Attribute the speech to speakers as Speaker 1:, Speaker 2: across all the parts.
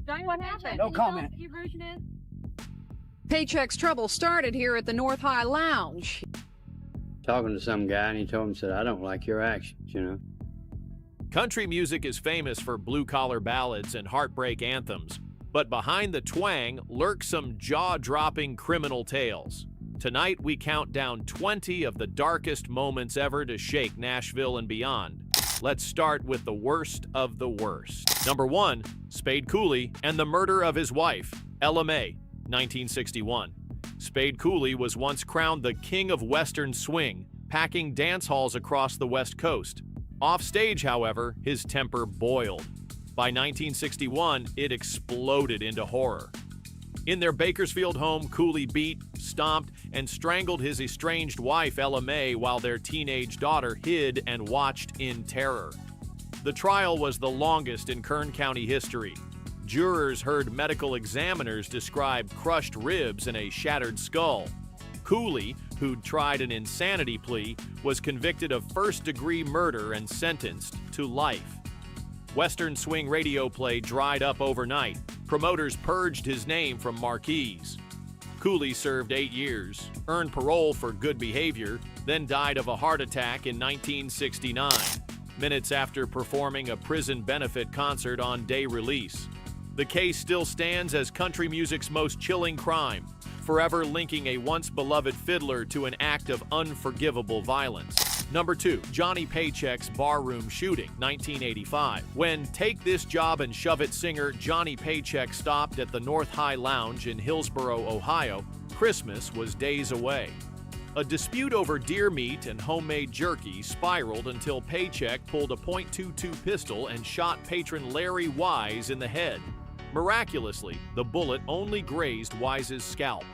Speaker 1: Tell me what happened.
Speaker 2: No comment.
Speaker 1: Your version is?
Speaker 3: Paycheck's trouble started here at the North High Lounge.
Speaker 2: Talking to some guy, and he told him, said, I don't like your actions, you know.
Speaker 4: Country music is famous for blue-collar ballads and heartbreak anthems, but behind the twang lurk some jaw-dropping criminal tales. Tonight, we count down 20 of the darkest moments ever to shake Nashville and beyond. Let's start with the worst of the worst. Number 1, Spade Cooley and the murder of his wife, Ella Mae, 1961. Spade Cooley was once crowned the king of Western swing, packing dance halls across the West Coast. Off stage, however, his temper boiled. By 1961, it exploded into horror. In their Bakersfield home, Cooley beat, stomped, and strangled his estranged wife, Ella Mae, while their teenage daughter hid and watched in terror. The trial was the longest in Kern County history. Jurors heard medical examiners describe crushed ribs and a shattered skull. Cooley, who'd tried an insanity plea, was convicted of first-degree murder and sentenced to life. Western swing radio play dried up overnight. Promoters purged his name from marquees. Cooley served 8 years, earned parole for good behavior, then died of a heart attack in 1969, minutes after performing a prison benefit concert on day release. The case still stands as country music's most chilling crime, forever linking a once-beloved fiddler to an act of unforgivable violence. Number 2, Johnny Paycheck's barroom shooting, 1985. When Take This Job and Shove It singer Johnny Paycheck stopped at the North High Lounge in Hillsboro, Ohio, Christmas was days away. A dispute over deer meat and homemade jerky spiraled until Paycheck pulled a .22 pistol and shot patron Larry Wise in the head. Miraculously, the bullet only grazed Wise's scalp.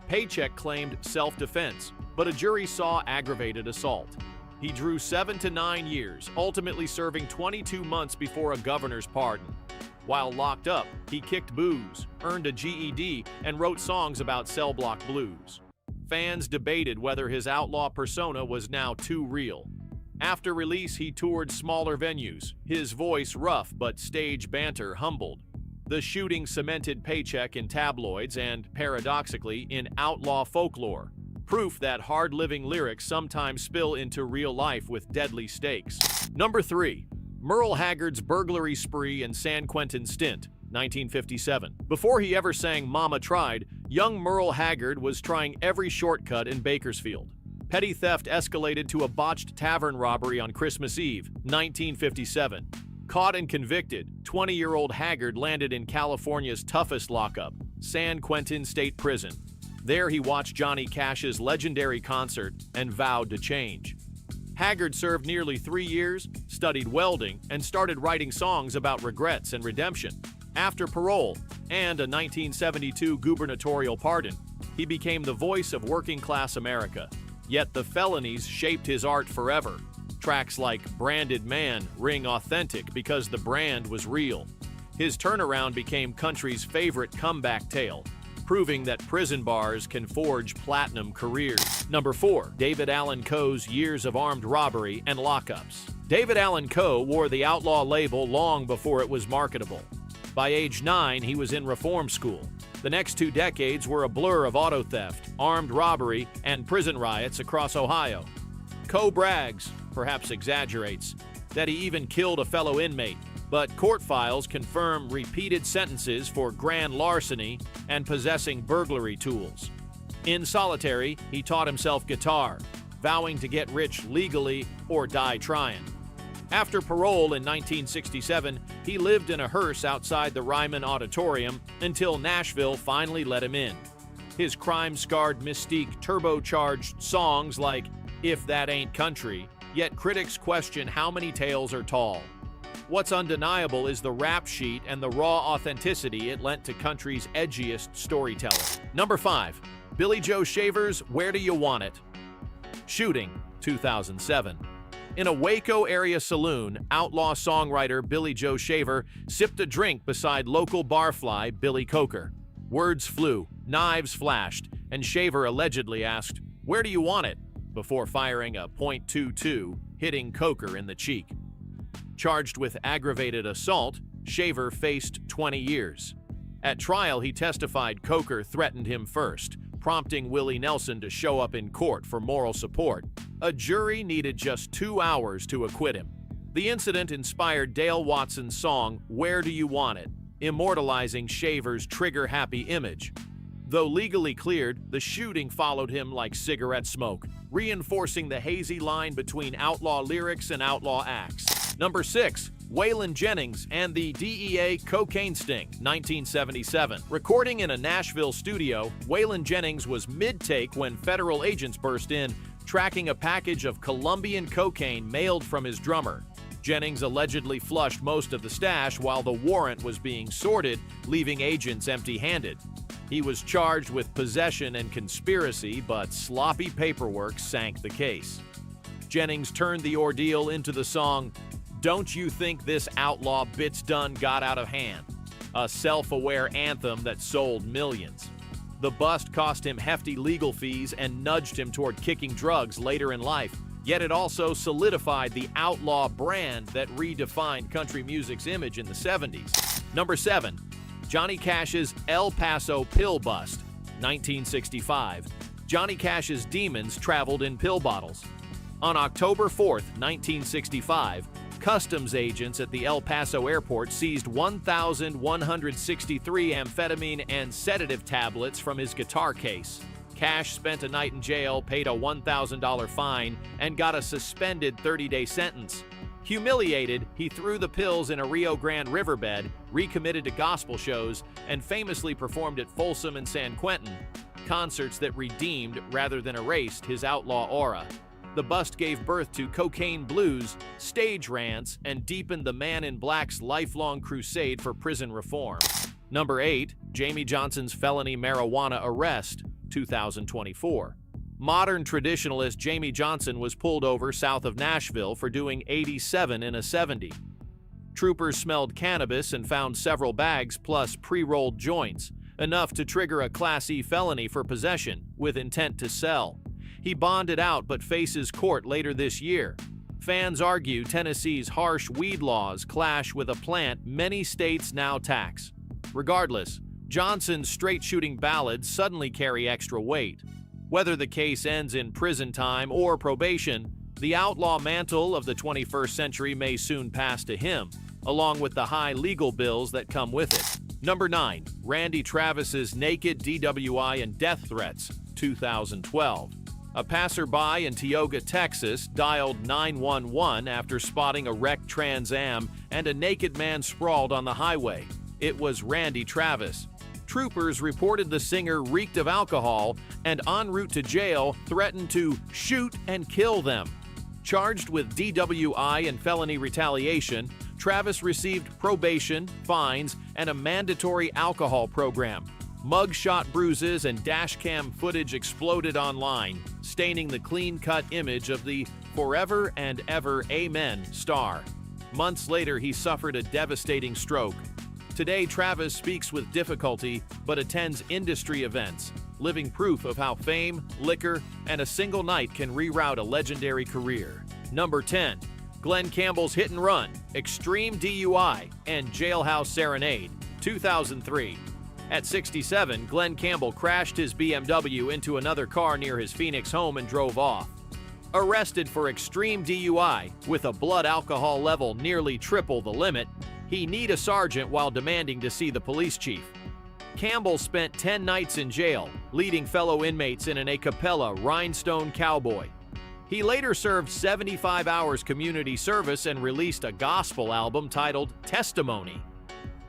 Speaker 4: Paycheck claimed self-defense, but a jury saw aggravated assault. He drew 7 to 9 years, ultimately serving 22 months before a governor's pardon. While locked up, he kicked booze, earned a GED, and wrote songs about cell block blues. Fans debated whether his outlaw persona was now too real. After release, he toured smaller venues, his voice rough but stage banter humbled. The shooting cemented Paycheck in tabloids and, paradoxically, in outlaw folklore. Proof that hard-living lyrics sometimes spill into real life with deadly stakes. Number 3, Merle Haggard's burglary spree in San Quentin stint, 1957. Before he ever sang Mama Tried, young Merle Haggard was trying every shortcut in Bakersfield. Petty theft escalated to a botched tavern robbery on Christmas Eve, 1957. Caught and convicted, 20-year-old Haggard landed in California's toughest lockup, San Quentin State Prison. There he watched Johnny Cash's legendary concert and vowed to change. Haggard served nearly 3 years, studied welding, and started writing songs about regrets and redemption. After parole and a 1972 gubernatorial pardon, he became the voice of working-class America. Yet the felonies shaped his art forever. Tracks like Branded Man ring authentic because the brand was real. His turnaround became country's favorite comeback tale, proving that prison bars can forge platinum careers. Number 4, David Allan Coe's years of armed robbery and lockups. David Allan Coe wore the outlaw label long before it was marketable. By age 9, he was in reform school. The next 2 decades were a blur of auto theft, armed robbery, and prison riots across Ohio. Coe brags, perhaps exaggerates, that he even killed a fellow inmate, but court files confirm repeated sentences for grand larceny and possessing burglary tools. In solitary, he taught himself guitar, vowing to get rich legally or die trying. After parole in 1967, he lived in a hearse outside the Ryman Auditorium until Nashville finally let him in. His crime-scarred mystique turbocharged songs like If That Ain't Country, yet critics question how many tales are tall. What's undeniable is the rap sheet and the raw authenticity it lent to country's edgiest storyteller. Number 5, Billy Joe Shaver's Where Do You Want It? Shooting, 2007. In a Waco area saloon, outlaw songwriter Billy Joe Shaver sipped a drink beside local barfly Billy Coker. Words flew, knives flashed, and Shaver allegedly asked, "Where do you want it?" before firing a .22, hitting Coker in the cheek. Charged with aggravated assault, Shaver faced 20 years. At trial, he testified Coker threatened him first, prompting Willie Nelson to show up in court for moral support. A jury needed just 2 hours to acquit him. The incident inspired Dale Watson's song, "Where Do You Want It?" immortalizing Shaver's trigger-happy image. Though legally cleared, the shooting followed him like cigarette smoke, reinforcing the hazy line between outlaw lyrics and outlaw acts. Number 6. Waylon Jennings and the DEA Cocaine Sting, 1977. Recording in a Nashville studio, Waylon Jennings was mid-take when federal agents burst in, tracking a package of Colombian cocaine mailed from his drummer. Jennings allegedly flushed most of the stash while the warrant was being sorted, leaving agents empty-handed. He was charged with possession and conspiracy, but sloppy paperwork sank the case. Jennings turned the ordeal into the song, "Don't You Think This Outlaw Bit's Done Got Out of Hand?" a self-aware anthem that sold millions. The bust cost him hefty legal fees and nudged him toward kicking drugs later in life, yet it also solidified the outlaw brand that redefined country music's image in the 70s. Number 7. Johnny Cash's El Paso Pill Bust, 1965. Johnny Cash's demons traveled in pill bottles. On October 4th, 1965, customs agents at the El Paso airport seized 1,163 amphetamine and sedative tablets from his guitar case. Cash spent a night in jail, paid a $1,000 fine, and got a suspended 30-day sentence. Humiliated, he threw the pills in a Rio Grande riverbed, recommitted to gospel shows, and famously performed at Folsom and San Quentin, concerts that redeemed rather than erased his outlaw aura. The bust gave birth to cocaine blues, stage rants, and deepened the Man in Black's lifelong crusade for prison reform. Number 8. Jamey Johnson's felony marijuana arrest, 2024. Modern traditionalist Jamey Johnson was pulled over south of Nashville for doing 87 in a 70. Troopers smelled cannabis and found several bags plus pre-rolled joints, enough to trigger a Class E felony for possession with intent to sell. He bonded out but faces court later this year. Fans argue Tennessee's harsh weed laws clash with a plant many states now tax. Regardless, Johnson's straight-shooting ballads suddenly carry extra weight. Whether the case ends in prison time or probation, the outlaw mantle of the 21st century may soon pass to him, along with the high legal bills that come with it. Number 9. Randy Travis's naked DWI and death threats, 2012. A passerby in Tioga, Texas, dialed 911 after spotting a wrecked Trans Am and a naked man sprawled on the highway. It was Randy Travis. Troopers reported the singer reeked of alcohol and, en route to jail, threatened to shoot and kill them. Charged with DWI and felony retaliation, Travis received probation, fines, and a mandatory alcohol program. Mugshot bruises and dashcam footage exploded online, staining the clean-cut image of the forever and ever Amen star. Months later, he suffered a devastating stroke. Today, Travis speaks with difficulty but attends industry events, living proof of how fame, liquor, and a single night can reroute a legendary career. Number 10. Glen Campbell's Hit and Run, Extreme DUI, and Jailhouse Serenade, 2003. At 67, Glen Campbell crashed his BMW into another car near his Phoenix home and drove off. Arrested for extreme DUI, with a blood alcohol level nearly triple the limit, he kneed a sergeant while demanding to see the police chief. Campbell spent 10 nights in jail, leading fellow inmates in an a cappella Rhinestone Cowboy. He later served 75 hours community service and released a gospel album titled Testimony.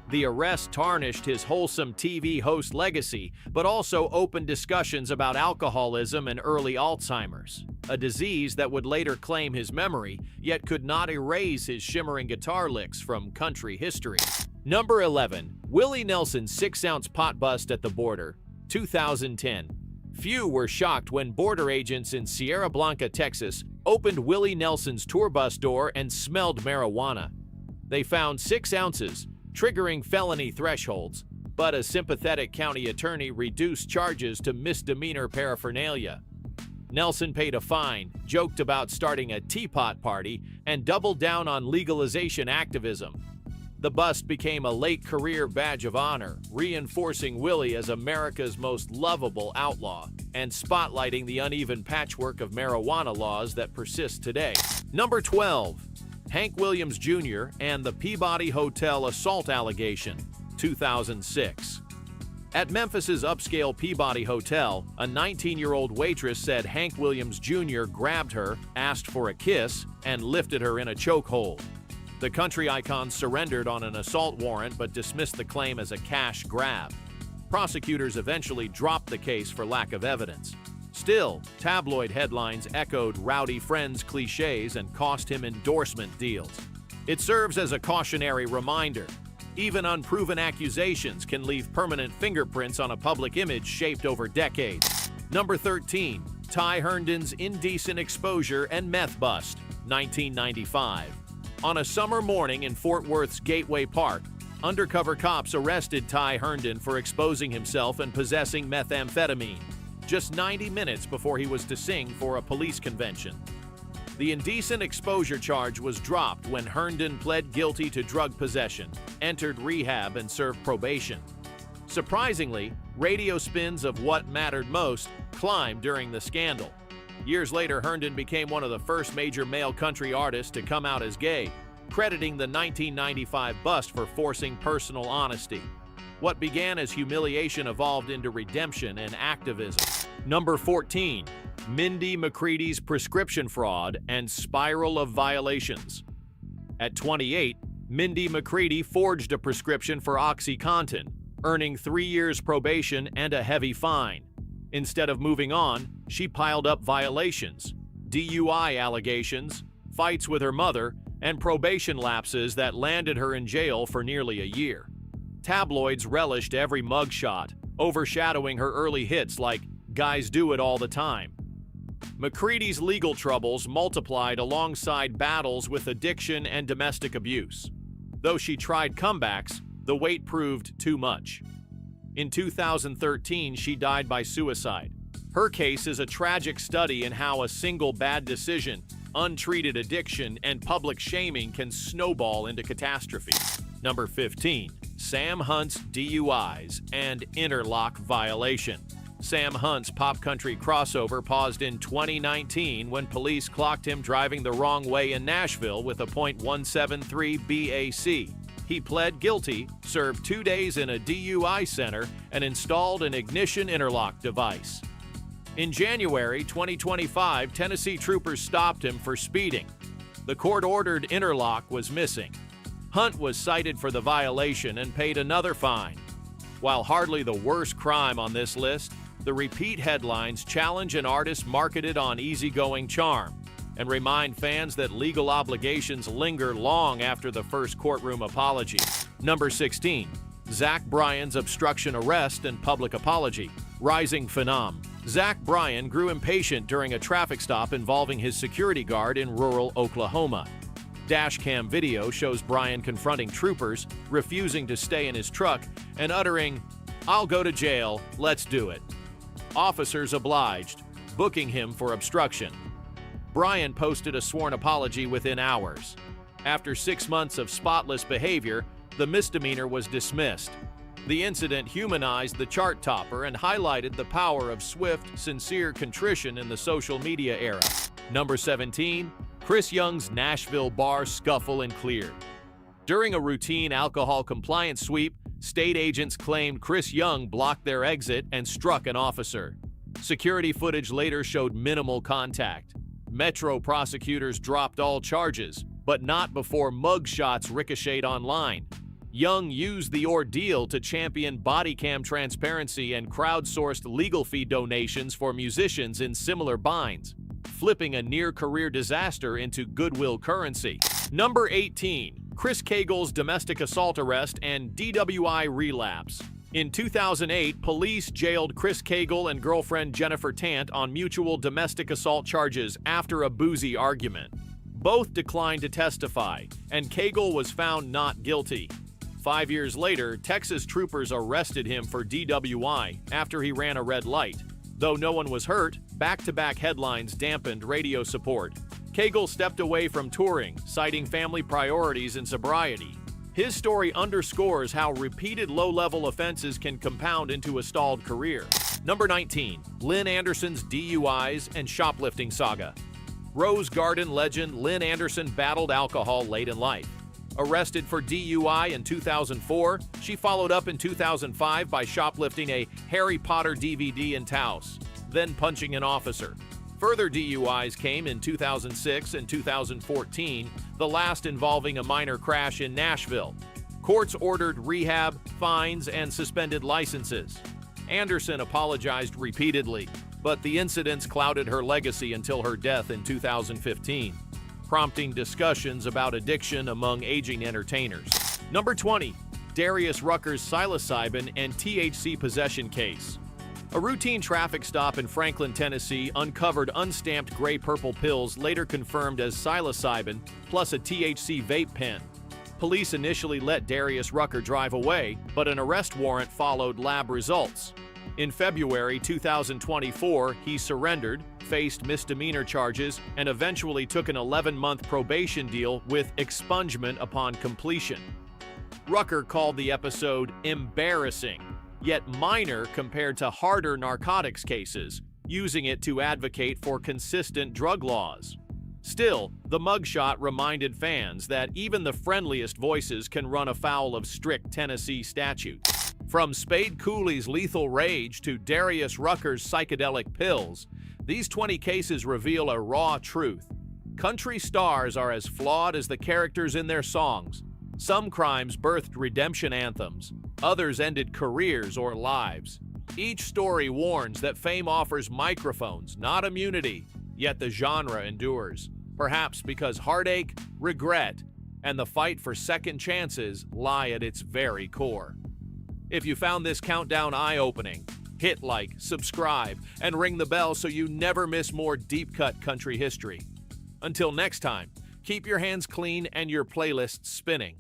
Speaker 4: The arrest tarnished his wholesome TV host legacy, but also opened discussions about alcoholism and early Alzheimer's, a disease that would later claim his memory, yet could not erase his shimmering guitar licks from country history. Number 11. Willie Nelson's 6-ounce pot bust at the border, 2010. Few were shocked when border agents in Sierra Blanca, Texas, opened Willie Nelson's tour bus door and smelled marijuana. They found 6 ounces, triggering felony thresholds, but a sympathetic county attorney reduced charges to misdemeanor paraphernalia. Nelson paid a fine, joked about starting a teapot party, and doubled down on legalization activism. The bust became a late career badge of honor, reinforcing Willie as America's most lovable outlaw and spotlighting the uneven patchwork of marijuana laws that persist today. Number 12. Hank Williams Jr. and the Peabody Hotel assault allegation, 2006. At Memphis's upscale Peabody Hotel, a 19-year-old waitress said Hank Williams Jr. grabbed her, asked for a kiss, and lifted her in a chokehold. The country icon surrendered on an assault warrant but dismissed the claim as a cash grab. Prosecutors eventually dropped the case for lack of evidence. Still, tabloid headlines echoed rowdy friends cliches and cost him endorsement deals. It serves as a cautionary reminder. Even unproven accusations can leave permanent fingerprints on a public image shaped over decades. Number 13. Ty Herndon's indecent exposure and meth bust, 1995. On a summer morning in Fort Worth's Gateway Park, undercover cops arrested Ty Herndon for exposing himself and possessing methamphetamine, just 90 minutes before he was to sing for a police convention. The indecent exposure charge was dropped when Herndon pled guilty to drug possession, entered rehab, and served probation. Surprisingly, radio spins of what mattered most climbed during the scandal. Years later, Herndon became one of the first major male country artists to come out as gay, crediting the 1995 bust for forcing personal honesty. What began as humiliation evolved into redemption and activism. Number 14. Mindy McCready's prescription fraud and spiral of violations. At 28, Mindy McCready forged a prescription for OxyContin, earning 3 years probation and a heavy fine. Instead of moving on, she piled up violations, DUI allegations, fights with her mother, and probation lapses that landed her in jail for nearly a year. Tabloids relished every mugshot, overshadowing her early hits like "Guys Do It All the Time." McCready's legal troubles multiplied alongside battles with addiction and domestic abuse. Though she tried comebacks, the weight proved too much. In 2013, she died by suicide. Her case is a tragic study in how a single bad decision, untreated addiction, and public shaming can snowball into catastrophe. Number 15. Sam Hunt's DUIs and interlock violation. Sam Hunt's pop country crossover paused in 2019 when police clocked him driving the wrong way in Nashville with a .173 BAC. He pled guilty, served 2 days in a DUI center, and installed an ignition interlock device. In January 2025, Tennessee troopers stopped him for speeding. The court-ordered interlock was missing. Hunt was cited for the violation and paid another fine. While hardly the worst crime on this list, the repeat headlines challenge an artist marketed on easygoing charm and remind fans that legal obligations linger long after the first courtroom apology. Number 16. Zach Bryan's obstruction arrest and public apology. Rising phenom. Zach Bryan grew impatient during a traffic stop involving his security guard in rural Oklahoma. Dashcam video shows Bryan confronting troopers, refusing to stay in his truck, and uttering, "I'll go to jail, let's do it." Officers obliged, booking him for obstruction. Bryan posted a sworn apology within hours. After 6 months of spotless behavior, the misdemeanor was dismissed. The incident humanized the chart topper and highlighted the power of swift, sincere contrition in the social media era. Number 17. Chris Young's Nashville bar scuffle and cleared. During a routine alcohol compliance sweep, state agents claimed Chris Young blocked their exit and struck an officer. Security footage later showed minimal contact. Metro prosecutors dropped all charges, but not before mugshots ricocheted online. Young used the ordeal to champion body cam transparency and crowdsourced legal fee donations for musicians in similar binds, flipping a near-career disaster into goodwill currency. Number 18. Chris Cagle's domestic assault arrest and DWI relapse. In 2008, police jailed Chris Cagle and girlfriend Jennifer Tant on mutual domestic assault charges after a boozy argument. Both declined to testify, and Cagle was found not guilty. 5 years later, Texas troopers arrested him for DWI after he ran a red light. Though no one was hurt, back-to-back headlines dampened radio support. Cagle stepped away from touring, citing family priorities and sobriety. His story underscores how repeated low-level offenses can compound into a stalled career. Number 19, Lynn Anderson's DUIs and shoplifting saga. Rose Garden legend Lynn Anderson battled alcohol late in life. Arrested for DUI in 2004, she followed up in 2005 by shoplifting a Harry Potter DVD in Taos, then punching an officer. Further DUIs came in 2006 and 2014, the last involving a minor crash in Nashville. Courts ordered rehab, fines, and suspended licenses. Anderson apologized repeatedly, but the incidents clouded her legacy until her death in 2015, prompting discussions about addiction among aging entertainers. Number 20, Darius Rucker's psilocybin and THC possession case. A routine traffic stop in Franklin, Tennessee uncovered unstamped gray-purple pills later confirmed as psilocybin plus a THC vape pen. Police initially let Darius Rucker drive away, but an arrest warrant followed lab results. In February 2024, he surrendered, faced misdemeanor charges, and eventually took an 11-month probation deal with expungement upon completion. Rucker called the episode embarrassing, yet minor compared to harder narcotics cases, using it to advocate for consistent drug laws. Still, the mugshot reminded fans that even the friendliest voices can run afoul of strict Tennessee statutes. From Spade Cooley's lethal rage to Darius Rucker's psychedelic pills, these 20 cases reveal a raw truth. Country stars are as flawed as the characters in their songs. Some crimes birthed redemption anthems, others ended careers or lives. Each story warns that fame offers microphones, not immunity, yet the genre endures, perhaps because heartache, regret, and the fight for second chances lie at its very core. If you found this countdown eye-opening, hit like, subscribe, and ring the bell so you never miss more deep-cut country history. Until next time, keep your hands clean and your playlists spinning.